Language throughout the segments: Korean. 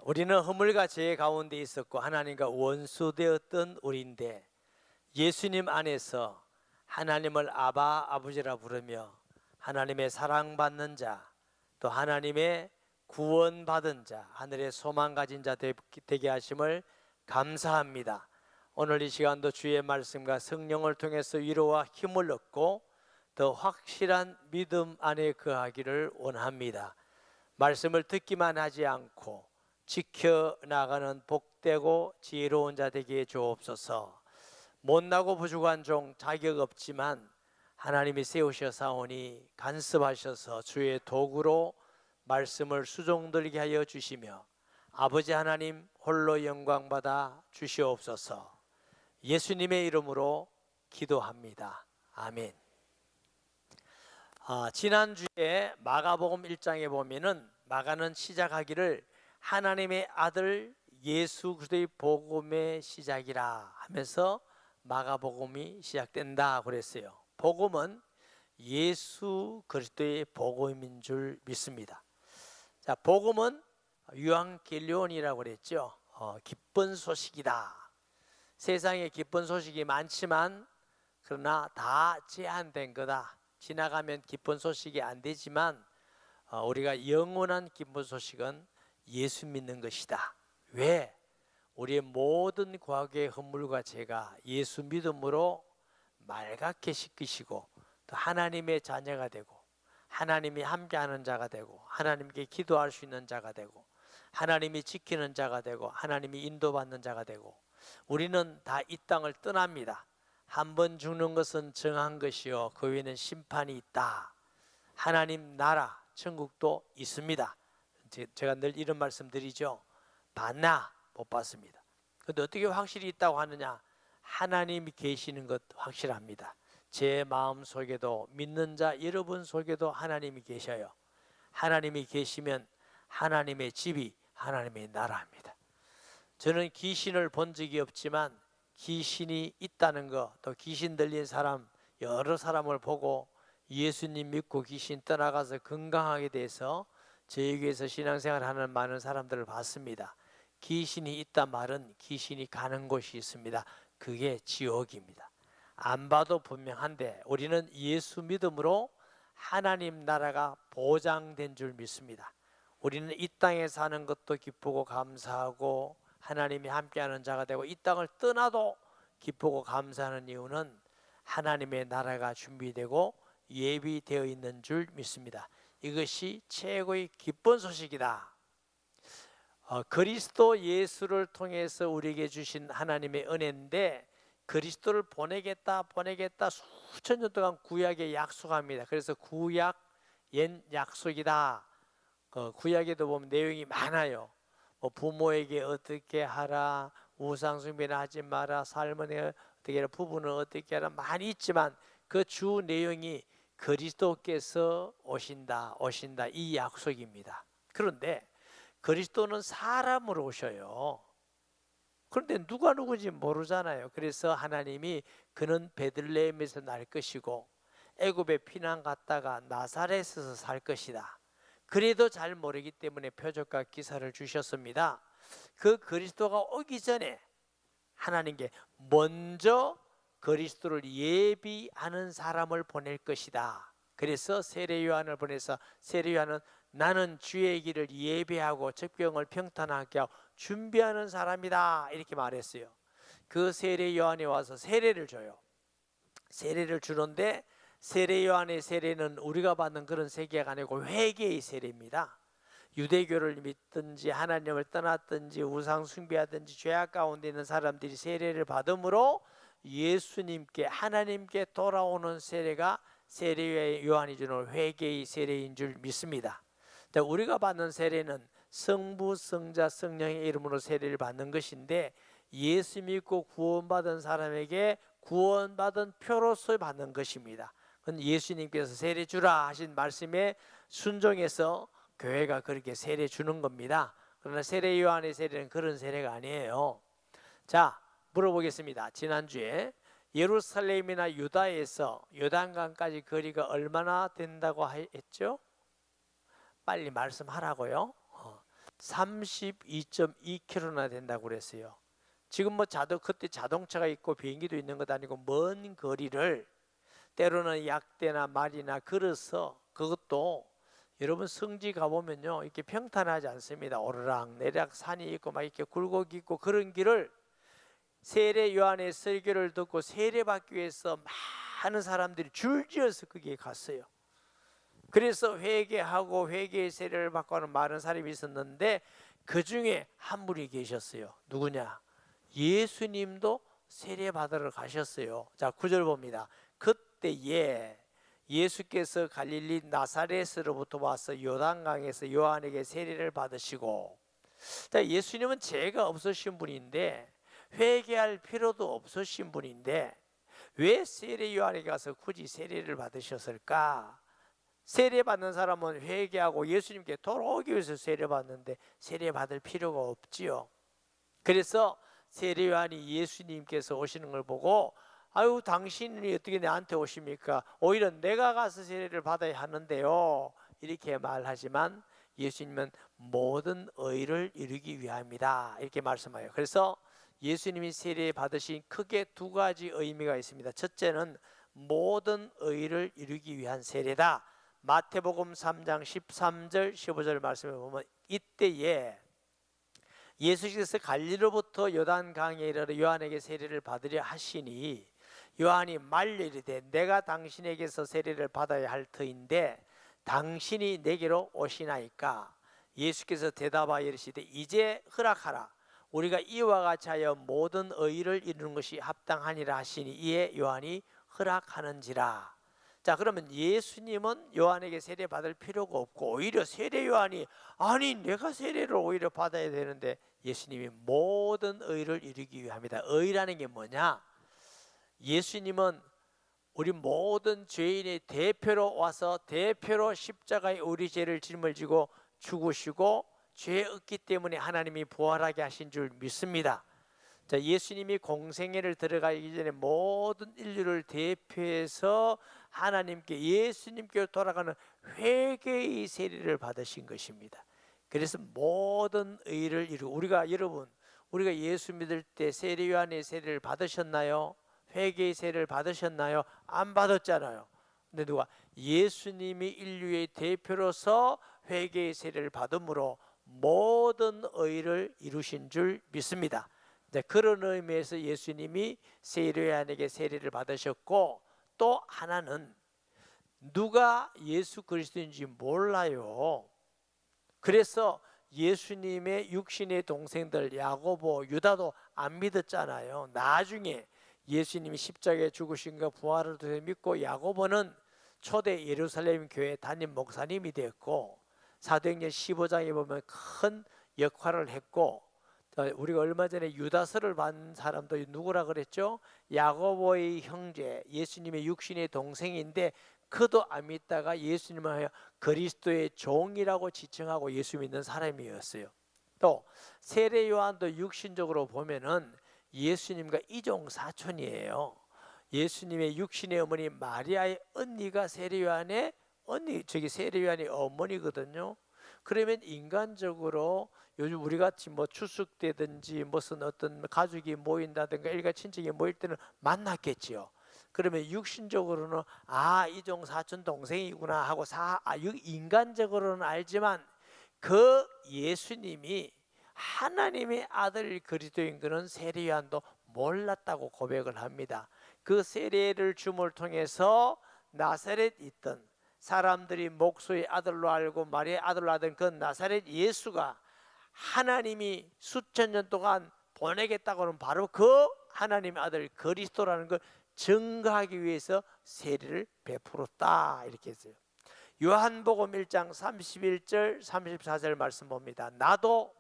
우리는 허물과 죄 가운데 있었고 하나님과 원수되었던 우리인데 예수님 안에서 하나님을 아바 아버지라 부르며 하나님의 사랑받는 자, 또 하나님의 구원받은 자, 하늘의 소망 가진 자 되게 하심을 감사합니다. 오늘 이 시간도 주의 말씀과 성령을 통해서 위로와 힘을 얻고 더 확실한 믿음 안에 거하기를 원합니다. 말씀을 듣기만 하지 않고 지켜나가는 복되고 지혜로운 자 되게 주옵소서. 못나고 부족한 종 자격 없지만 하나님이 세우셔사오니 간섭하셔서 주의 도구로 말씀을 수종들게 하여 주시며 아버지 하나님 홀로 영광받아 주시옵소서. 예수님의 이름으로 기도합니다. 아멘. 지난주에 마가복음 1장에 보면은 마가는 시작하기를 하나님의 아들 예수 그리스도의 복음의 시작이라 하면서 마가복음이 시작된다 그랬어요. 복음은 예수 그리스도의 복음인 줄 믿습니다. 자, 복음은 유앙겔리온이라고 그랬죠. 기쁜 소식이다. 세상에 기쁜 소식이 많지만 그러나 다 제한된 거다. 지나가면 기쁜 소식이 안 되지만 우리가 영원한 기쁜 소식은 예수 믿는 것이다. 왜? 우리의 모든 과거의 허물과 죄가 예수 믿음으로 맑게 씻기시고 또 하나님의 자녀가 되고 하나님이 함께하는 자가 되고 하나님께 기도할 수 있는 자가 되고 하나님이 지키는 자가 되고 하나님이 인도받는 자가 되고 우리는 다 이 땅을 떠납니다. 한 번 죽는 것은 정한 것이요 그 위에는 심판이 있다. 하나님 나라 천국도 있습니다. 제가 늘 이런 말씀 드리죠. 봤나? 못 봤습니다. 그런데 어떻게 확실히 있다고 하느냐? 하나님이 계시는 것 확실합니다. 제 마음 속에도 믿는 자 여러분 속에도 하나님이 계셔요. 하나님이 계시면 하나님의 집이 하나님의 나라입니다. 저는 귀신을 본 적이 없지만 귀신이 있다는 거, 또 귀신 들린 사람 여러 사람을 보고 예수님 믿고 귀신 떠나가서 건강하게 돼서 저희 교회에서 신앙생활하는 많은 사람들을 봤습니다. 귀신이 있단 말은 귀신이 가는 곳이 있습니다. 그게 지옥입니다. 안 봐도 분명한데 우리는 예수 믿음으로 하나님 나라가 보장된 줄 믿습니다. 우리는 이 땅에 사는 것도 기쁘고 감사하고 하나님이 함께하는 자가 되고 이 땅을 떠나도 기쁘고 감사하는 이유는 하나님의 나라가 준비되고 예비되어 있는 줄 믿습니다. 이것이 최고의 기쁜 소식이다. 그리스도 예수를 통해서 우리에게 주신 하나님의 은혜인데 그리스도를 보내겠다 수천 년 동안 구약에 약속합니다. 그래서 구약 옛 약속이다. 구약에도 보면 내용이 많아요. 부모에게 어떻게 하라, 우상 숭배는 하지 마라, 삶은 어떻게 하라, 부부는 어떻게 하라 많이 있지만 그 주 내용이 그리스도께서 오신다 이 약속입니다. 그런데 그리스도는 사람으로 오셔요. 그런데 누가 누군지 모르잖아요. 그래서 하나님이 그는 베들레헴에서 날 것이고 애굽에 피난 갔다가 나사렛에서 살 것이다. 그래도 잘 모르기 때문에 표적과 기사를 주셨습니다. 그 그리스도가 오기 전에 하나님께 먼저 그리스도를 예비하는 사람을 보낼 것이다. 그래서 세례 요한을 보내서 세례 요한은 나는 주의 길을 예배하고 적병을 평탄하게 하고 준비하는 사람이다 이렇게 말했어요. 그 세례 요한이 와서 세례를 줘요. 세례를 주는데 세례 요한의 세례는 우리가 받는 그런 세계가 아니고 회개의 세례입니다. 유대교를 믿든지 하나님을 떠났든지 우상 숭배하든지 죄악 가운데 있는 사람들이 세례를 받음으로 예수님께 하나님께 돌아오는 세례가 세례 요한이 주는 회개의 세례인 줄 믿습니다. 우리가 받는 세례는 성부, 성자, 성령의 이름으로 세례를 받는 것인데 예수 믿고 구원받은 사람에게 구원받은 표로서 받는 것입니다. 그건 예수님께서 세례 주라 하신 말씀에 순종해서 교회가 그렇게 세례 주는 겁니다. 그러나 세례 요한의 세례는 그런 세례가 아니에요. 자, 물어보겠습니다. 지난주에 예루살렘이나 유다에서 요단강까지 거리가 얼마나 된다고 했죠? 빨리 말씀하라고요. 32.2km나 된다고 그랬어요. 지금 뭐 그때 자동차가 있고 비행기도 있는 것 아니고 먼 거리를 때로는 약대나 말이나 걸어서, 그것도 여러분 성지 가보면요 이렇게 평탄하지 않습니다. 오르락 내리락 산이 있고 막 이렇게 굴곡이 있고, 그런 길을 세례 요한의 설교를 듣고 세례받기 위해서 많은 사람들이 줄지어서 거기에 갔어요. 그래서 회개하고 회개의 세례를 받고 하는 많은 사람이 있었는데, 그 중에 한 분이 계셨어요. 누구냐? 예수님도 세례 받으러 가셨어요. 자, 9절 봅니다. 그때에 예수께서 갈릴리 나사렛으로부터 와서 요단강에서 요한에게 세례를 받으시고, 자, 예수님은 죄가 없으신 분인데 회개할 필요도 없으신 분인데 왜 세례 요한에게 가서 굳이 세례를 받으셨을까? 세례 받는 사람은 회개하고 예수님께 돌아오기 위해서 세례 받는데 세례 받을 필요가 없지요. 그래서 세례 요한이 예수님께서 오시는 걸 보고, 아유 당신이 어떻게 나한테 오십니까? 오히려 내가 가서 세례를 받아야 하는데요, 이렇게 말하지만 예수님은 모든 의를 이루기 위함이다, 이렇게 말씀해요. 그래서 예수님이 세례 받으신 크게 두 가지 의미가 있습니다. 첫째는 모든 의를 이루기 위한 세례다. 마태복음 3장 13절 15절 말씀을 보면, 이때에 예수께서 갈릴리로부터 요단강에 이르러 요한에게 세례를 받으려 하시니 요한이 말려 이르되 내가 당신에게서 세례를 받아야 할 터인데 당신이 내게로 오시나이까? 예수께서 대답하여 이르시되 이제 허락하라. 우리가 이와 같이 하여 모든 의를 이루는 것이 합당하니라 하시니 이에 요한이 허락하는지라. 자, 그러면 예수님은 요한에게 세례 받을 필요가 없고 오히려 세례 요한이, 아니 내가 세례를 오히려 받아야 되는데, 예수님이 모든 의를 이루기 위함이다. 의라는 게 뭐냐? 예수님은 우리 모든 죄인의 대표로 와서 대표로 십자가에 우리 죄를 짊어지고 죽으시고 죄 없기 때문에 하나님이 부활하게 하신 줄 믿습니다. 자, 예수님이 공생애를 들어가기 전에 모든 인류를 대표해서 하나님께, 예수님께 돌아가는 회개의 세례를 받으신 것입니다. 그래서 모든 의를 이루고, 우리가 예수 믿을 때 세례 요한의 세례를 받으셨나요? 회개의 세례를 받으셨나요? 안 받았잖아요. 근데 누가? 예수님이 인류의 대표로서 회개의 세례를 받음으로 모든 의를 이루신 줄 믿습니다. 그런 의미에서 예수님이 세례 요한에게 세례를 받으셨고, 또 하나는 누가 예수 그리스도인지 몰라요. 그래서 예수님의 육신의 동생들 야고보, 유다도 안 믿었잖아요. 나중에 예수님이 십자가에 죽으신가 부활을 믿고, 야고보는 초대 예루살렘 교회 담임 목사님이 되었고, 사도행전 15장에 보면 큰 역할을 했고, 우리가 얼마 전에 유다서를 받은 사람도 누구라 그랬죠? 야고보의 형제, 예수님의 육신의 동생인데 그도 안 믿다가 예수님을 그리스도의 종이라고 지칭하고 예수 믿는 사람이었어요. 또 세례 요한도 육신적으로 보면은 예수님과 이종 사촌이에요. 예수님의 육신의 어머니 마리아의 언니가 세례 요한의 세례 요한의 어머니거든요. 그러면 인간적으로 요즘 우리 같이 뭐 추석 때든지 무슨 어떤 가족이 모인다든가 일가 친척이 모일 때는 만났겠지요. 그러면 육신적으로는 이종 사촌 동생이구나 하고 인간적으로는 알지만, 그 예수님이 하나님의 아들 그리스도인 것은 세례 요한도 몰랐다고 고백을 합니다. 그 세례를 줌을 통해서 나사렛 있던 사람들이 목소의 아들로 알고 마리아의 아들로 하던 그 나사렛 예수가 하나님이 수천 년 동안 보내겠다고는 바로 그 하나님의 아들 그리스도라는 걸 증거하기 위해서 세례를 베풀었다, 이렇게 했어요. 요한복음 1장 31절 34절 말씀 봅니다. 나도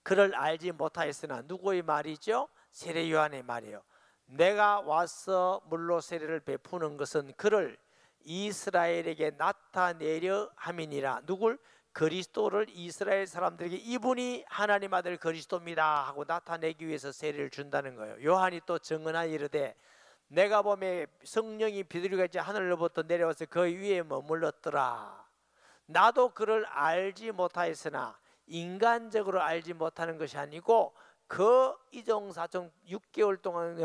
그를 알지 못하였으나, 누구의 말이죠? 세례 요한의 말이에요. 내가 와서 물로 세례를 베푸는 것은 그를 이스라엘에게 나타내려 함이니라. 누굴? 그리스도를 이스라엘 사람들에게 이분이 하나님 아들 그리스도입니다 하고 나타내기 위해서 세례를 준다는 거예요. 요한이 또 증언하여 이르되 내가 보매 성령이 비둘기같이 하늘로부터 내려와서 그 위에 머물렀더라. 나도 그를 알지 못하였으나 인간적으로 알지 못하는 것이 아니고 그 이종사종 6개월 동안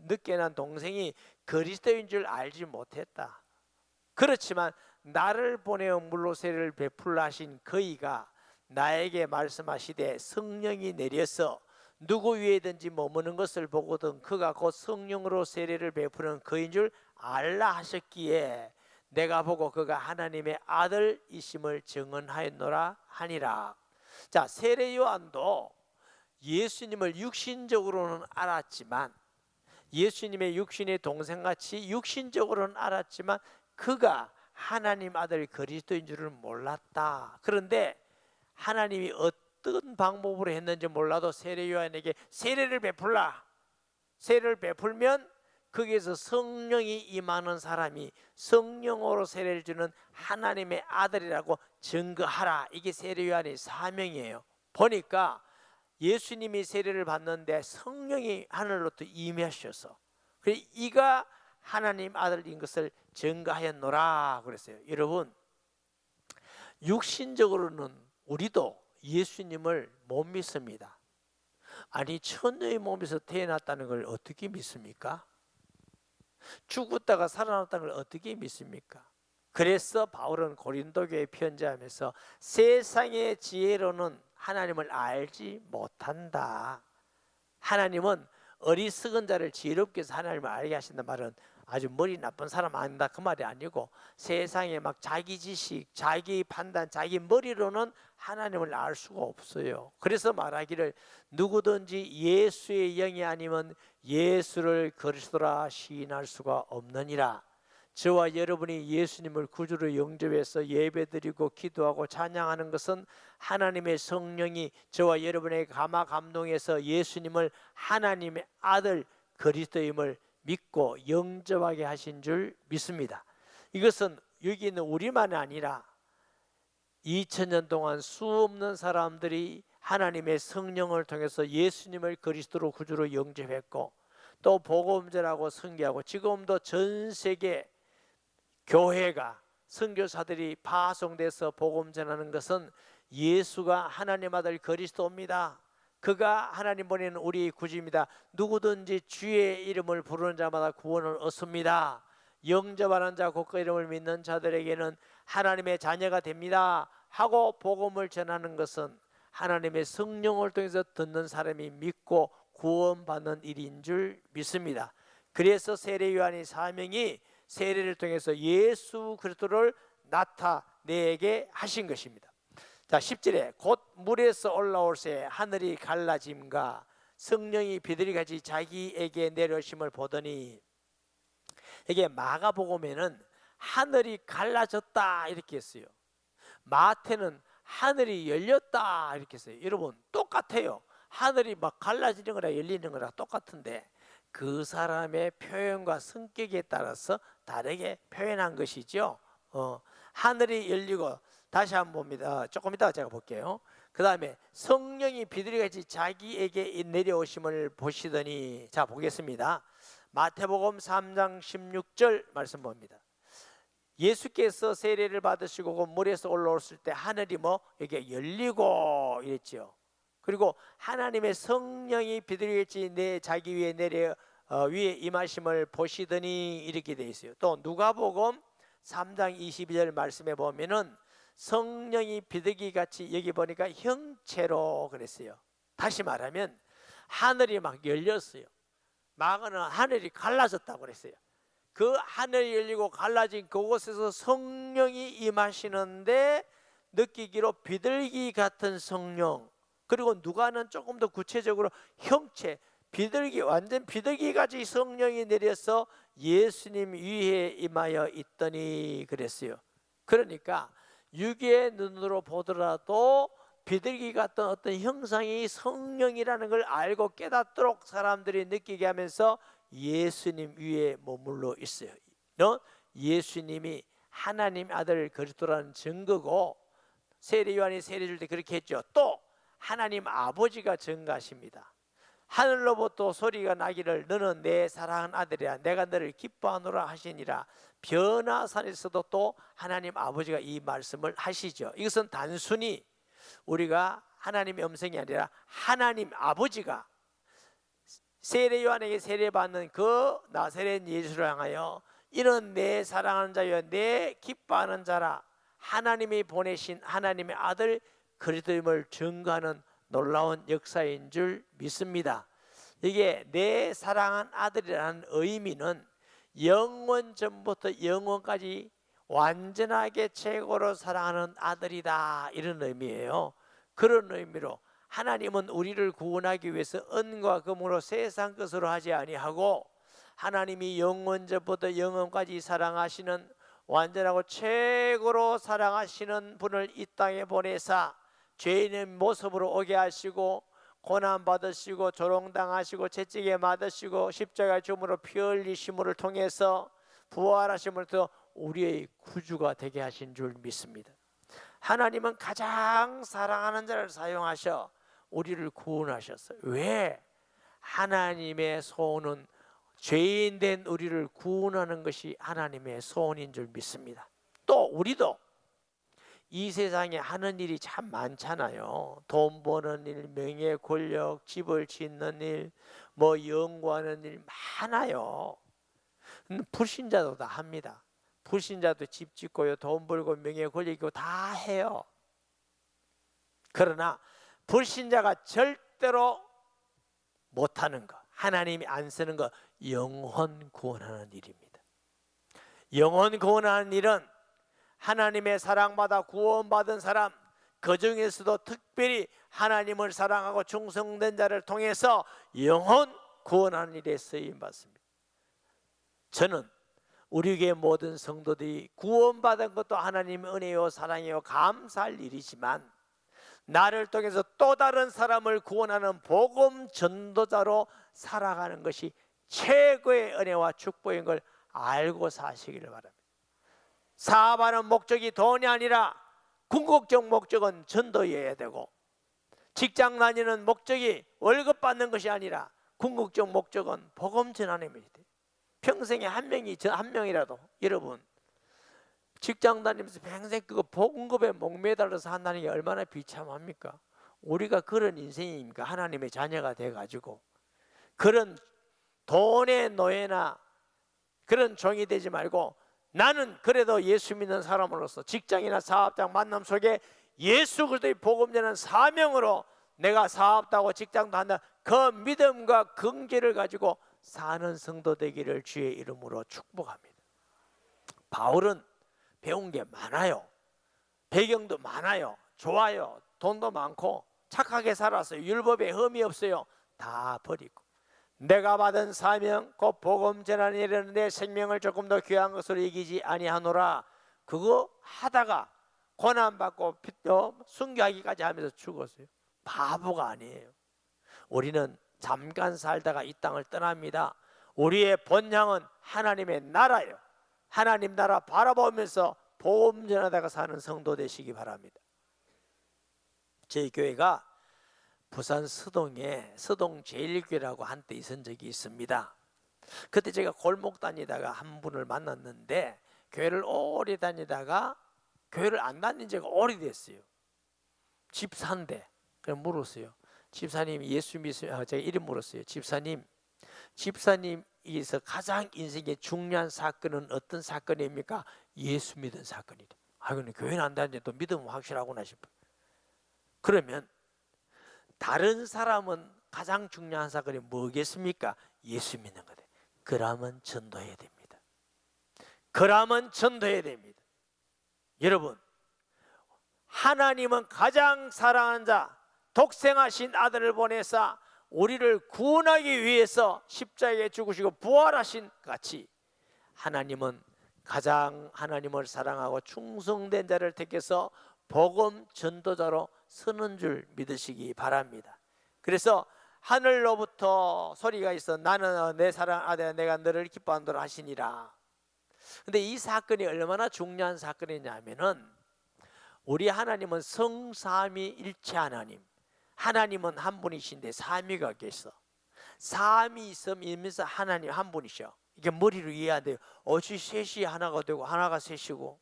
늦게 난 동생이 그리스도인 줄 알지 못했다. 그렇지만 나를 보내어 물로 세례를 베풀라 하신 그이가 나에게 말씀하시되 성령이 내려서 누구 위에든지 머무는 것을 보거든 그가 곧 성령으로 세례를 베푸는 그인 줄 알라 하셨기에 내가 보고 그가 하나님의 아들이심을 증언하였노라 하니라. 자, 세례 요한도 예수님을 육신적으로는 알았지만, 예수님의 육신의 동생같이 육신적으로는 알았지만 그가 하나님 아들 그리스도인 줄은 몰랐다. 그런데 하나님이 어떤 방법으로 했는지 몰라도 세례 요한에게 세례를 베풀라, 세례를 베풀면 거기에서 성령이 임하는 사람이 성령으로 세례를 주는 하나님의 아들이라고 증거하라. 이게 세례 요한의 사명이에요. 보니까 예수님이 세례를 받는데 성령이 하늘로부터 임하셔서 이가 하나님 아들인 것을 증거하였노라 그랬어요. 여러분, 육신적으로는 우리도 예수님을 못 믿습니다. 아니, 처녀의 몸에서 태어났다는 걸 어떻게 믿습니까? 죽었다가 살아났다는 걸 어떻게 믿습니까? 그래서 바울은 고린도교에 편지하면서 세상의 지혜로는 하나님을 알지 못한다. 하나님은 어리석은 자를 지혜롭게 해서 하나님을 알게 하신다 말은 아주 머리 나쁜 사람 아니다 그 말이 아니고, 세상에 막 자기 지식, 자기 판단, 자기 머리로는 하나님을 알 수가 없어요. 그래서 말하기를 누구든지 예수의 영이 아니면 예수를 그리스도라 시인할 수가 없느니라. 저와 여러분이 예수님을 구주로 영접해서 예배드리고 기도하고 찬양하는 것은 하나님의 성령이 저와 여러분에게 감동해서 예수님을 하나님의 아들 그리스도임을 믿고 영접하게 하신 줄 믿습니다. 이것은 여기 있는 우리만이 아니라 2000년 동안 수없는 사람들이 하나님의 성령을 통해서 예수님을 그리스도로 구주로 영접했고 또 복음 전하고 선교하고 지금도 전 세계 교회가 선교사들이 파송돼서 복음 전하는 것은 예수가 하나님 아들 그리스도입니다. 그가 하나님 보내는 우리의 구주입니다. 누구든지 주의 이름을 부르는 자마다 구원을 얻습니다. 영접하는 자 곧 그 이름을 믿는 자들에게는 하나님의 자녀가 됩니다 하고 복음을 전하는 것은 하나님의 성령을 통해서 듣는 사람이 믿고 구원받는 일인 줄 믿습니다. 그래서 세례 요한의 사명이 세례를 통해서 예수 그리스도를 나타내게 하신 것입니다. 자, 10절에 곧 물에서 올라올새 하늘이 갈라짐과 성령이 비둘기같이 자기에게 내려오심을 보더니, 이게 마가복음에는 하늘이 갈라졌다 이렇게 했어요. 마태는 하늘이 열렸다 이렇게 했어요. 여러분, 똑같아요. 하늘이 막 갈라지는 거랑 열리는 거랑 똑같은데 그 사람의 표현과 성격에 따라서 다르게 표현한 것이죠. 하늘이 열리고, 다시 한번 봅니다. 조금 이따가 제가 볼게요. 그 다음에 성령이 비둘기같이 자기에게 내려오심을 보시더니, 자 보겠습니다. 마태복음 3장 16절 말씀 봅니다. 예수께서 세례를 받으시고 그 물에서 올라오실 때 하늘이 이게 열리고 이랬죠. 그리고 하나님의 성령이 비둘기같이 자기 위에 위에 임하심을 보시더니 이렇게 되어 있어요. 또 누가복음 3장 22절 말씀에 보면은 성령이 비둘기같이, 여기 보니까 형체로 그랬어요. 다시 말하면 하늘이 막 열렸어요. 마가는 하늘이 갈라졌다고 그랬어요. 그 하늘이 열리고 갈라진 그곳에서 성령이 임하시는데 느끼기로 비둘기 같은 성령, 그리고 누가는 조금 더 구체적으로 형체, 비둘기, 완전 비둘기같이 성령이 내려서 예수님 위에 임하여 있더니 그랬어요. 그러니까 육의 눈으로 보더라도 비둘기 같은 어떤 형상이 성령이라는 걸 알고 깨닫도록 사람들이 느끼게 하면서 예수님 위에 머물러 있어요. 예수님이 하나님 아들 그리스도라는 증거고, 세례 요한이 세례 줄 때 그렇게 했죠. 또 하나님 아버지가 증거하십니다. 하늘로부터 소리가 나기를 너는 내 사랑하는 아들이야, 내가 너를 기뻐하노라 하시니라. 변화산에서도 또 하나님 아버지가 이 말씀을 하시죠. 이것은 단순히 우리가 하나님의 음성이 아니라 하나님 아버지가 세례 요한에게 세례받는 그 나사렛 예수를 향하여 이는 내 사랑하는 자여 내 기뻐하는 자라, 하나님이 보내신 하나님의 아들 그리스도임을 증거하는 놀라운 역사인 줄 믿습니다. 이게 내 사랑한 아들이라는 의미는 영원 전부터 영원까지 완전하게 최고로 사랑하는 아들이다, 이런 의미예요. 그런 의미로 하나님은 우리를 구원하기 위해서 은과 금으로 세상 것으로 하지 아니하고 하나님이 영원 전부터 영원까지 사랑하시는 완전하고 최고로 사랑하시는 분을 이 땅에 보내사 죄인의 모습으로 오게 하시고 고난 받으시고 조롱당하시고 채찍에 맞으시고 십자가에 죽음으로 피 흘리심을 통해서 부활하심을 통해 우리의 구주가 되게 하신 줄 믿습니다. 하나님은 가장 사랑하는 자를 사용하셔 우리를 구원하셨어요. 왜? 하나님의 소원은 죄인 된 우리를 구원하는 것이 하나님의 소원인 줄 믿습니다. 또 우리도 이 세상에 하는 일이 참 많잖아요. 돈 버는 일, 명예, 권력, 집을 짓는 일, 뭐 연구하는 일 많아요. 불신자도 다 합니다. 불신자도 집 짓고요, 돈 벌고 명예, 권력 있고 다 해요. 그러나 불신자가 절대로 못하는 것, 하나님이 안 쓰는 것, 영혼 구원하는 일입니다. 영혼 구원하는 일은 하나님의 사랑받아 구원받은 사람, 그 중에서도 특별히 하나님을 사랑하고 충성된 자를 통해서 영혼 구원하는 일에 쓰임받습니다. 저는 우리 교회 모든 성도들이 구원받은 것도 하나님의 은혜요 사랑이요 감사할 일이지만 나를 통해서 또 다른 사람을 구원하는 복음 전도자로 살아가는 것이 최고의 은혜와 축복인 걸 알고 사시기를 바랍니다. 사업하는 목적이 돈이 아니라 궁극적 목적은 전도여야 되고, 직장 다니는 목적이 월급 받는 것이 아니라 궁극적 목적은 복음 전하는 일이에요. 평생에 한 명이라도 여러분 직장 다니면서 평생 그거 봉급에 목매달려서 한다는 게 얼마나 비참합니까? 우리가 그런 인생입니까? 하나님의 자녀가 돼가지고 그런 돈의 노예나 그런 종이 되지 말고, 나는 그래도 예수 믿는 사람으로서 직장이나 사업장 만남 속에 예수 그리스도의 복음 전하는 사명으로 내가 사업도 하고 직장도 한다, 그 믿음과 긍지를 가지고 사는 성도 되기를 주의 이름으로 축복합니다. 바울은 배운 게 많아요. 배경도 많아요. 좋아요. 돈도 많고 착하게 살았어요. 율법에 흠이 없어요. 다 버리고 내가 받은 사명 곧 복음 전하는 일은 내 생명을 조금 더 귀한 것으로 이기지 아니하노라. 그거 하다가 고난받고 순교하기까지 하면서 죽었어요. 바보가 아니에요. 우리는 잠깐 살다가 이 땅을 떠납니다. 우리의 본향은 하나님의 나라예요. 하나님 나라 바라보면서 복음 전하다가 사는 성도 되시기 바랍니다. 저희 교회가 부산 서동에 서동 제1교회라고 한때 있은 적이 있습니다. 그때 제가 골목 다니다가 한 분을 만났는데 교회를 오래 다니다가 교회를 안 다닌 지가 오래됐어요. 집사인데 그냥 물었어요. 집사님 예수 믿으세요? 제가 이름 물었어요. 집사님에서 가장 인생의 중요한 사건은 어떤 사건입니까? 예수 믿은 사건이래. 근데 교회는 안 다니는데 또 믿으면 확실하구나 싶어요. 그러면 다른 사람은 가장 중요한 사건이 뭐겠습니까? 예수 믿는 거다. 그러면 전도해야 됩니다. 그러면 전도해야 됩니다. 여러분, 하나님은 가장 사랑하는 자 독생하신 아들을 보내사 우리를 구원하기 위해서 십자가에 죽으시고 부활하신 같이 하나님은 가장 하나님을 사랑하고 충성된 자를 택해서 복음 전도자로 서는 줄 믿으시기 바랍니다. 그래서 하늘로부터 소리가 있어 나는 내 사랑 아들 내가 너를 기뻐한도록 하시니라. 근데 이 사건이 얼마나 중요한 사건이냐면은 우리 하나님은 성삼위일체 하나님, 하나님은 한 분이신데 삼위가 계셔. 삼위 있으면서 하나님 한 분이셔. 이게 머리로 이해해야 돼요. 어찌 셋이 하나가 되고 하나가 셋이고.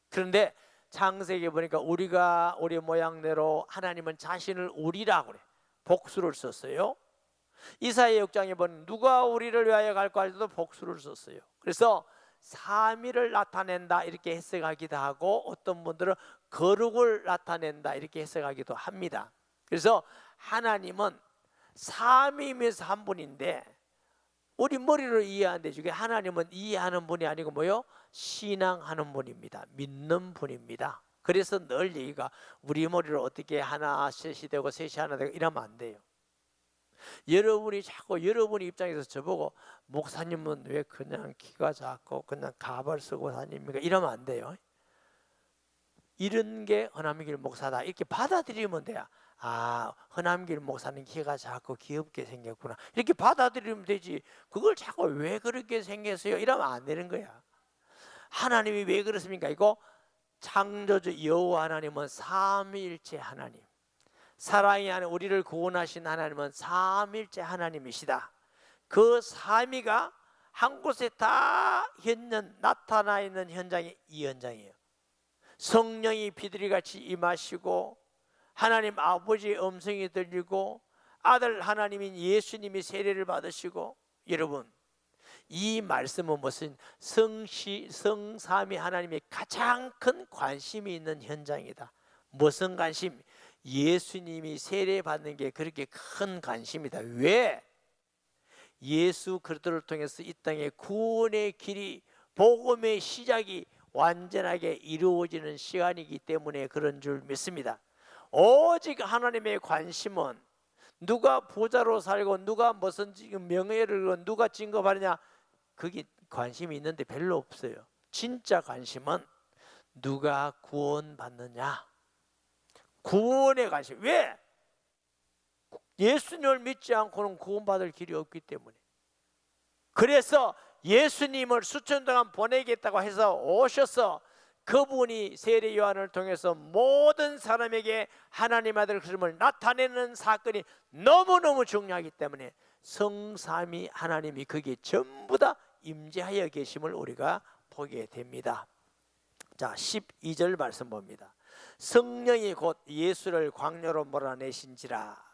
그런데 창세기 보니까 우리가 우리 모양대로, 하나님은 자신을 우리라고 그래. 복수를 썼어요. 이사야 6장에 보면 누가 우리를 위하여 갈까 할 때도 복수를 썼어요. 그래서 삼위를 나타낸다 이렇게 해석하기도 하고, 어떤 분들은 거룩을 나타낸다 이렇게 해석하기도 합니다. 그래서 하나님은 삼위이면서 한 분인데, 우리 머리로 이해하는데 중에 하나님은 이해하는 분이 아니고 뭐요? 신앙하는 분입니다. 믿는 분입니다. 그래서 늘 얘기가 우리 머리로 어떻게 하나 셋이 되고 셋이 하나 되고 이러면 안 돼요. 여러분이 자꾸 여러분 입장에서 저보고 목사님은 왜 그냥 키가 작고 그냥 가발 쓰고 다닙니까? 이러면 안 돼요. 이런 게 허남길 목사다 이렇게 받아들이면 돼요. 아, 허남길 목사는 키가 작고 귀엽게 생겼구나 이렇게 받아들이면 되지, 그걸 자꾸 왜 그렇게 생겼어요 이러면 안 되는 거야. 하나님이 왜 그렇습니까? 이거 창조주 여호와 하나님은 삼위일체 하나님, 사랑이 하는 우리를 구원하신 하나님은 삼위일체 하나님이시다. 그 삼위가 한 곳에 다 나타나 있는 현장이 이 현장이에요. 성령이 비둘기같이 임하시고, 하나님 아버지의 음성이 들리고, 아들 하나님인 예수님이 세례를 받으시고. 여러분, 이 말씀은 무슨 성삼위 하나님의 가장 큰 관심이 있는 현장이다. 무슨 관심? 예수님이 세례 받는 게 그렇게 큰 관심이다. 왜? 예수 그리스도를 통해서 이 땅에 구원의 길이, 복음의 시작이 완전하게 이루어지는 시간이기 때문에 그런 줄 믿습니다. 오직 하나님의 관심은 누가 부자로 살고 누가 무슨 명예를 누가 진급하느냐, 그게 관심이 있는데 별로 없어요. 진짜 관심은 누가 구원받느냐, 구원의 관심. 왜? 예수님을 믿지 않고는 구원받을 길이 없기 때문에. 그래서 예수님을 수천 동안 보내겠다고 해서 오셔서 그분이 세례 요한을 통해서 모든 사람에게 하나님 아들 그림을 나타내는 사건이 너무너무 중요하기 때문에 성삼위 하나님이 거기에 전부 다 임재하여 계심을 우리가 보게 됩니다. 자, 12절 말씀 봅니다. 성령이 곧 예수를 광야로 몰아내신지라.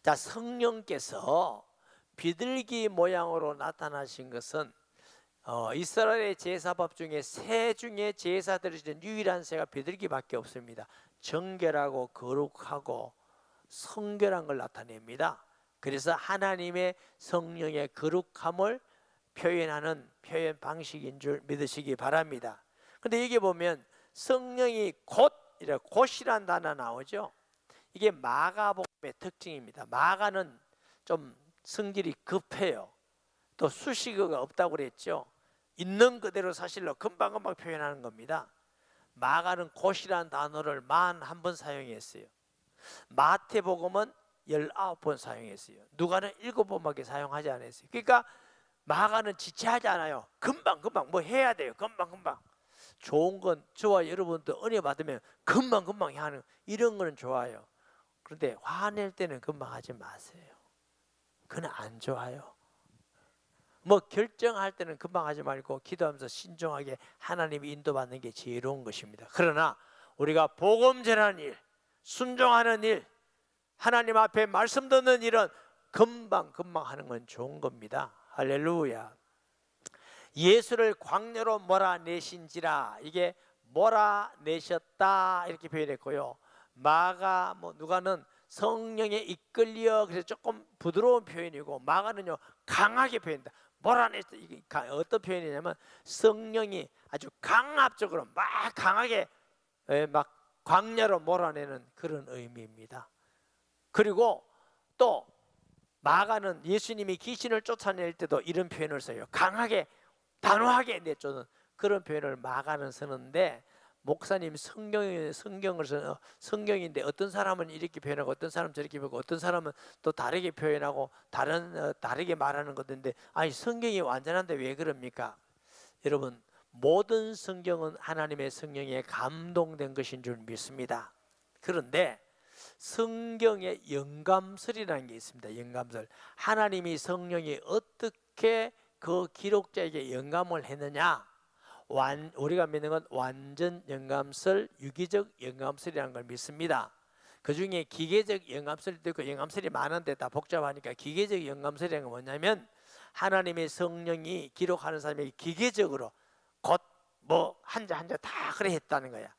자, 성령께서 비둘기 모양으로 나타나신 것은 이스라엘의 제사법 중에 새 중에 제사들이 지는 유일한 새가 비둘기밖에 없습니다. 정결하고 거룩하고 성결한 걸 나타냅니다. 그래서 하나님의 성령의 거룩함을 표현하는 표현 방식인 줄 믿으시기 바랍니다. 그런데 여기 보면 성령이 곧이란 단어 나오죠. 이게 마가복음의 특징입니다. 마가는 좀 성질이 급해요. 또 수식어가 없다고 그랬죠. 있는 그대로 사실로 금방금방 표현하는 겁니다. 마가는 곧이란 단어를 41번 사용했어요. 마태복음은 19번 사용했어요. 누가는 7번밖에 사용하지 않았어요. 그러니까 마가는 지체하지 않아요. 금방금방 뭐 해야 돼요. 금방금방. 좋은 건, 저와 여러분도 은혜 받으면 금방금방 하는 이런 거는 좋아요. 그런데 화낼 때는 금방 하지 마세요. 그건 안 좋아요. 뭐 결정할 때는 금방 하지 말고 기도하면서 신중하게 하나님이 인도받는 게 지혜로운 것입니다. 그러나 우리가 복음 전하는 일, 순종하는 일, 하나님 앞에 말씀 듣는 일은 금방금방 하는 건 좋은 겁니다. 할렐루야. 예수를 광야로 몰아내신지라, 이게 몰아내셨다 이렇게 표현했고요. 누가는 성령에 이끌려, 그래서 조금 부드러운 표현이고, 마가는요 강하게 표현한다. 몰아냈다. 이게 어떤 표현이냐면 성령이 아주 강압적으로 막 강하게 막 광야로 몰아내는 그런 의미입니다. 그리고 또 마가는 예수님이 귀신을 쫓아낼 때도 이런 표현을 써요. 강하게 단호하게 내쫓는 그런 표현을 마가는 쓰는데, 목사님 성경을 쓰는 성경인데 어떤 사람은 이렇게 표현하고 어떤 사람은 저렇게 표현하고 어떤 사람은 또 다르게 표현하고 다르게 말하는 것인데, 아니 성경이 완전한데 왜 그럽니까? 여러분, 모든 성경은 하나님의 성령에 감동된 것인 줄 믿습니다. 그런데 성경에 영감설이라는 게 있습니다. 영감설. 하나님이 성령이 어떻게 그 기록자에게 영감을 했느냐, 우리가 믿는 건 완전 영감설, 유기적 영감설이라는 걸 믿습니다. 그 중에 기계적 영감설도 있고 영감설이 많은데 다 복잡하니까 기계적 영감설이라는 건 뭐냐면 하나님의 성령이 기록하는 사람이 기계적으로 곧 뭐 한자 한자 다 그래 했다는 거야.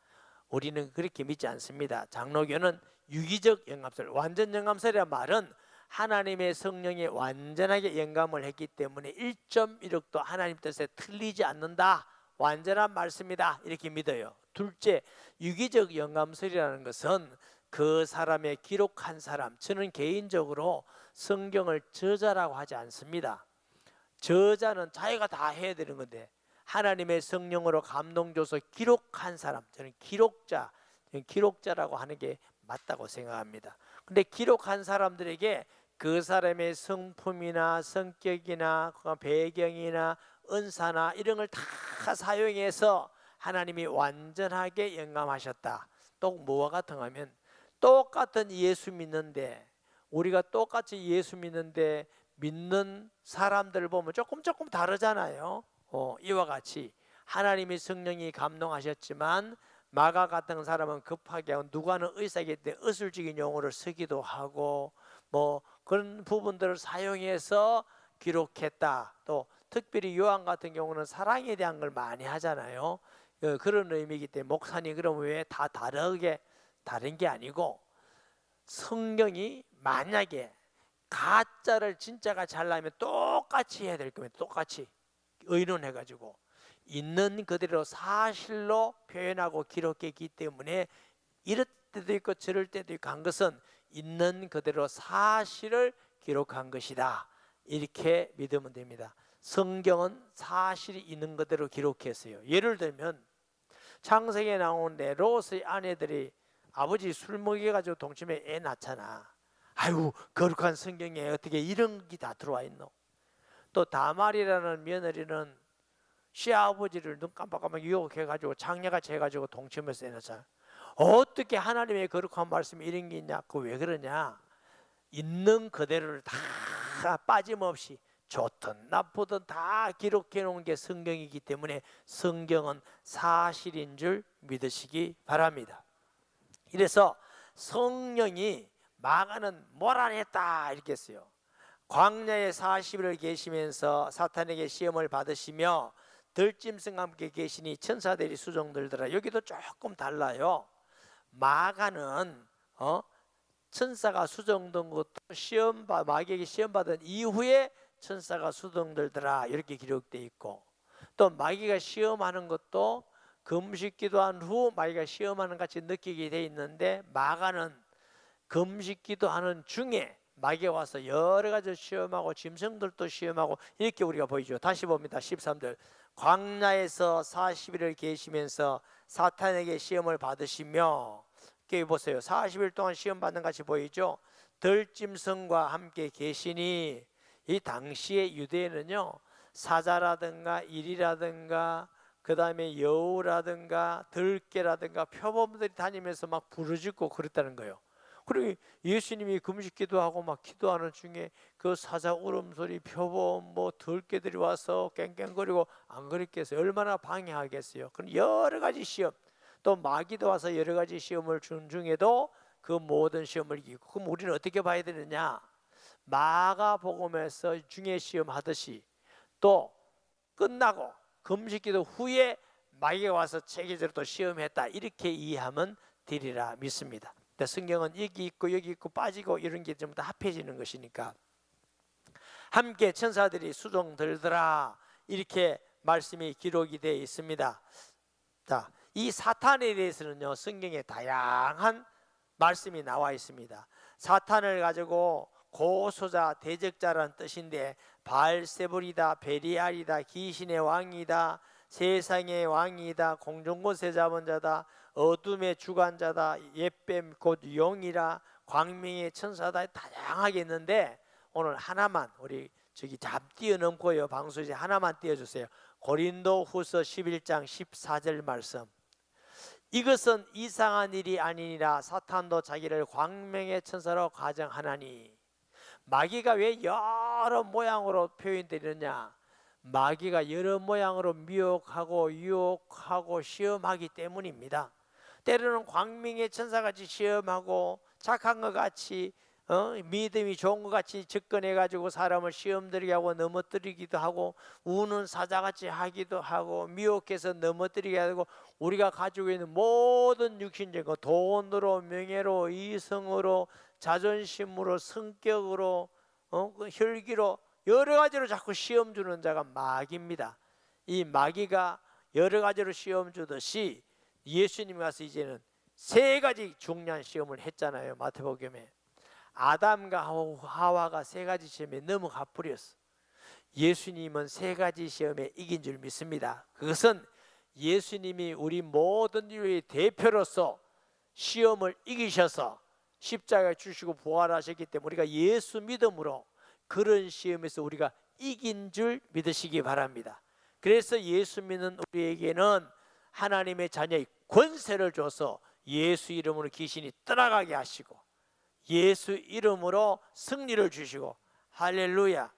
우리는 그렇게 믿지 않습니다. 장로교는 유기적 영감설, 완전 영감설이란 말은 하나님의 성령이 완전하게 영감을 했기 때문에 1.1억도 하나님 뜻에 틀리지 않는다, 완전한 말씀이다, 이렇게 믿어요. 둘째, 유기적 영감설이라는 것은 그 사람의 기록한 사람, 저는 개인적으로 성경을 저자라고 하지 않습니다. 저자는 자기가 다 해야 되는 건데 하나님의 성령으로 감동 줘서 기록한 사람, 저는 기록자라고 하는 게 맞다고 생각합니다. 근데 기록한 사람들에게 그 사람의 성품이나 성격이나 배경이나 은사나 이런 걸 다 사용해서 하나님이 완전하게 영감하셨다. 또 뭐와 같은 하면 똑같은 예수 믿는데, 우리가 똑같이 예수 믿는데 믿는 사람들을 보면 조금 다르잖아요. 이와 같이 하나님의 성령이 감동하셨지만 마가 같은 사람은 급하게 하고 누가는 의사이기 때문에 의술적인 용어를 쓰기도 하고 뭐 그런 부분들을 사용해서 기록했다. 또 특별히 요한 같은 경우는 사랑에 대한 걸 많이 하잖아요. 그런 의미이기 때문에 목사님 그러면 왜 다 다른 게 아니고, 성경이 만약에 가짜를 진짜가 잘나면 똑같이 해야 될 거면 똑같이 의논해가지고 있는 그대로 사실로 표현하고 기록했기 때문에 이럴 때도 있고 저럴 때도 있고 한 것은 있는 그대로 사실을 기록한 것이다, 이렇게 믿으면 됩니다. 성경은 사실이 있는 그대로 기록했어요. 예를 들면 창세기에 나오는데 롯의 아내들이 아버지 술 먹여가지고 동침에 애 낳잖아. 아이고 거룩한 성경에 어떻게 이런 게 다 들어와 있노. 또 다말이라는 며느리는 시아버지를 눈 깜빡깜빡 유혹해가지고 장녀같이 해가지고 동침해서 애 낳잖아. 어떻게 하나님의 거룩한 말씀이 이런 게 있냐. 그거 왜 그러냐. 있는 그대로를 다 빠짐없이 좋든 나쁘든 다 기록해 놓은 게 성경이기 때문에 성경은 사실인 줄 믿으시기 바랍니다. 이래서 성령이 마가는 몰아냈다 이렇게 했어요. 광야에 40일을 계시면서 사탄에게 시험을 받으시며 들짐승과 함께 계시니 천사들이 수종들더라. 여기도 조금 달라요. 마가는 천사가 수종된 것도 마귀에게 시험 받은 이후에 천사가 수종들더라 이렇게 기록되어 있고, 또 마귀가 시험하는 것도 금식 기도한 후 마귀가 시험하는 같이 느끼게 돼 있는데, 마가는 금식 기도하는 중에 마귀가 와서 여러 가지 시험하고 짐승들도 시험하고 이렇게 우리가 보이죠. 다시 봅니다. 13절. 광야에서 40일을 계시면서 사탄에게 시험을 받으시며, 여기 보세요. 40일 동안 시험 받는 같이 보이죠. 들짐승과 함께 계시니, 이 당시에 유대에는요 사자라든가 일이라든가 그 다음에 여우라든가 들깨라든가 표범들이 다니면서 막 부르짖고 그랬다는 거예요. 그리고 예수님이 금식 기도하고 막 기도하는 중에 그 사자 울음소리, 표범, 뭐 들깨들이 와서 깽깽거리고 안 그랬겠어요? 얼마나 방해하겠어요? 그럼 여러 가지 시험, 또 마귀도 와서 여러 가지 시험을 준 중에도 그 모든 시험을 이기고, 그럼 우리는 어떻게 봐야 되느냐? 마가복음에서 중에 시험 하듯이 또 끝나고 금식기도 후에 마귀가 와서 체계적으로 또 시험했다, 이렇게 이해하면 되리라 믿습니다. 근데 성경은 여기 있고 빠지고 이런 게 전부 다 합해지는 것이니까, 함께 천사들이 수종들더라 이렇게 말씀이 기록이 되어 있습니다. 자, 이 사탄에 대해서는요 성경에 다양한 말씀이 나와 있습니다. 사탄을 가지고 고소자, 대적자라는 뜻인데 바알세불이다, 베리알이다, 귀신의 왕이다, 세상의 왕이다, 공중곳에 잡은 자다, 어둠의 주관자다, 옛뱀 곧 용이라, 광명의 천사다, 다양하게 있는데 오늘 하나만 우리 잡 뛰어넘고요. 방송에 하나만 띄워주세요. 고린도후서 11장 14절 말씀. 이것은 이상한 일이 아니니라 사탄도 자기를 광명의 천사로 가정하나니. 마귀가 왜 여러 모양으로 표현되느냐? 마귀가 여러 모양으로 미혹하고 유혹하고 시험하기 때문입니다. 때로는 광명의 천사같이 시험하고 착한 것 같이 믿음이 좋은 것 같이 접근해가지고 사람을 시험들게 하고 넘어뜨리기도 하고, 우는 사자같이 하기도 하고, 미혹해서 넘어뜨리게 하고, 우리가 가지고 있는 모든 육신적인 것, 돈으로, 명예로, 이성으로, 자존심으로, 성격으로, 혈기로, 여러 가지로 자꾸 시험 주는 자가 마귀입니다. 이 마귀가 여러 가지로 시험 주듯이 예수님이 와서 이제는 세 가지 중요한 시험을 했잖아요. 마태복음에 아담과 하와가 세 가지 시험에 넘어가 버렸어. 예수님은 세 가지 시험에 이긴 줄 믿습니다. 그것은 예수님이 우리 모든 인류의 대표로서 시험을 이기셔서 십자가에 주시고 부활하셨기 때문에 우리가 예수 믿음으로 그런 시험에서 우리가 이긴 줄 믿으시기 바랍니다. 그래서 예수 믿는 우리에게는 하나님의 자녀의 권세를 줘서 예수 이름으로 귀신이 떠나가게 하시고 예수 이름으로 승리를 주시고, 할렐루야,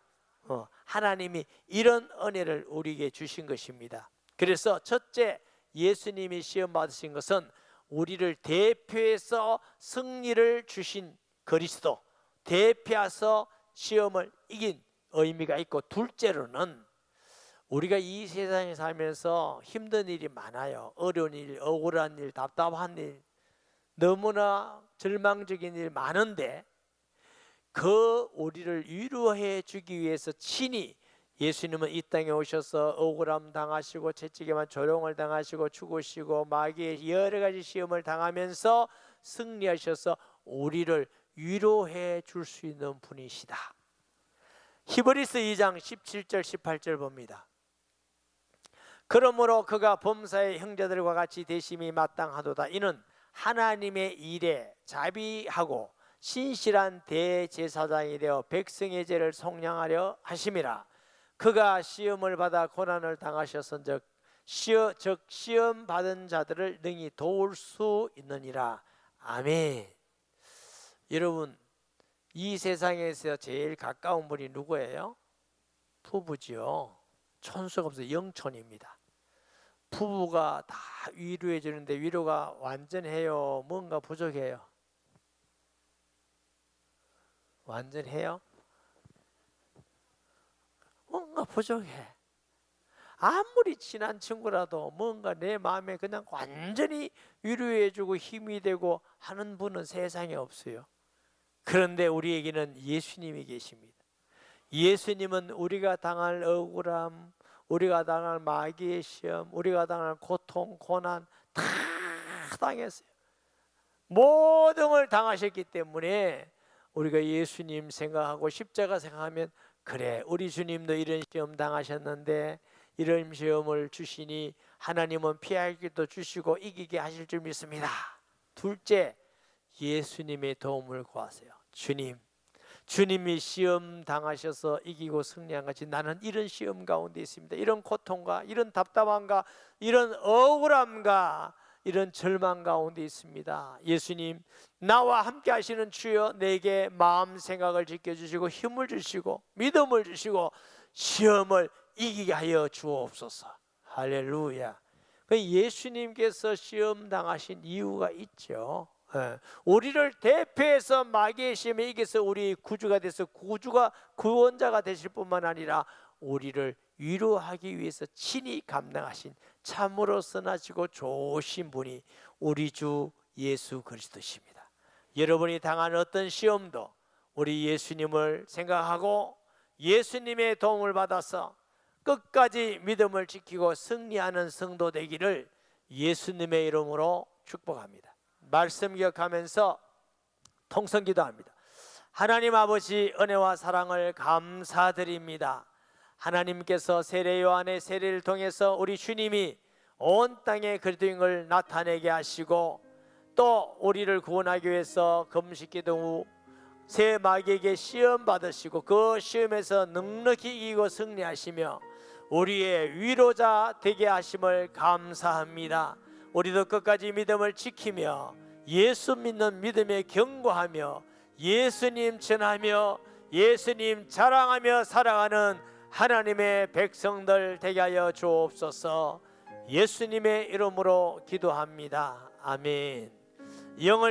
하나님이 이런 은혜를 우리에게 주신 것입니다. 그래서 첫째, 예수님이 시험 받으신 것은 우리를 대표해서 승리를 주신 그리스도, 대표해서 시험을 이긴 의미가 있고, 둘째로는 우리가 이 세상에 살면서 힘든 일이 많아요. 어려운 일, 억울한 일, 답답한 일, 너무나 절망적인 일 많은데, 그 우리를 위로해 주기 위해서 친히 예수님은 이 땅에 오셔서 억울함 당하시고 채찍에만 조롱을 당하시고 죽으시고 마귀의 여러 가지 시험을 당하면서 승리하셔서 우리를 위로해 줄 수 있는 분이시다. 히브리서 2장 17절 18절 봅니다. 그러므로 그가 범사의 형제들과 같이 대심이 마땅하도다. 이는 하나님의 일에 자비하고 신실한 대제사장이 되어 백성의 죄를 속량하려 하심이라. 그가 시험을 받아 고난을 당하셨은즉 즉 시험 받은 자들을 능히 도울 수 있느니라. 아멘. 여러분, 이 세상에서 제일 가까운 분이 누구예요? 부부지요. 촌수가 없어요. 영촌입니다. 부부가 다 위로해 주는데 위로가 완전해요? 뭔가 부족해요? 완전해요? 뭔가 부족해. 아무리 친한 친구라도 뭔가 내 마음에 그냥 완전히 위로해 주고 힘이 되고 하는 분은 세상에 없어요. 그런데 우리에게는 예수님이 계십니다. 예수님은 우리가 당할 억울함, 우리가 당할 마귀의 시험, 우리가 당할 고통, 고난 다 당했어요. 모든 걸 당하셨기 때문에 우리가 예수님 생각하고 십자가 생각하면, 그래, 우리 주님도 이런 시험 당하셨는데 이런 시험을 주시니 하나님은 피할 길도 주시고 이기게 하실 줄 믿습니다. 둘째, 예수님의 도움을 구하세요. 주님이 시험 당하셔서 이기고 승리한 같이 나는 이런 시험 가운데 있습니다. 이런 고통과 이런 답답함과 이런 억울함과 이런 절망 가운데 있습니다. 예수님, 나와 함께 하시는 주여, 내게 마음 생각을 지켜주시고 힘을 주시고 믿음을 주시고 시험을 이기게 하여 주옵소서. 할렐루야. 예수님께서 시험 당하신 이유가 있죠. 우리를 대표해서 마귀의 시험에 이겨서 우리 구주가 돼서 구원자가 되실 뿐만 아니라 우리를 위로하기 위해서 친히 감당하신 참으로 선하시고 좋으신 분이 우리 주 예수 그리스도십니다. 여러분이 당하는 어떤 시험도 우리 예수님을 생각하고 예수님의 도움을 받아서 끝까지 믿음을 지키고 승리하는 성도 되기를 예수님의 이름으로 축복합니다. 말씀 기억하면서 통성기도합니다. 하나님 아버지, 은혜와 사랑을 감사드립니다. 하나님께서 세례 요한의 세례를 통해서 우리 주님이 온 땅에 그리스도인을 나타내게 하시고 또 우리를 구원하기 위해서 금식기도 후 새 마귀에게 시험 받으시고 그 시험에서 넉넉히 이기고 승리하시며 우리의 위로자 되게 하심을 감사합니다. 우리도 끝까지 믿음을 지키며 예수 믿는 믿음에 견고하며 예수님 전하며 예수님 자랑하며 살아가는 하나님의 백성들 되게 하여 주옵소서. 예수님의 이름으로 기도합니다. 아멘. 영을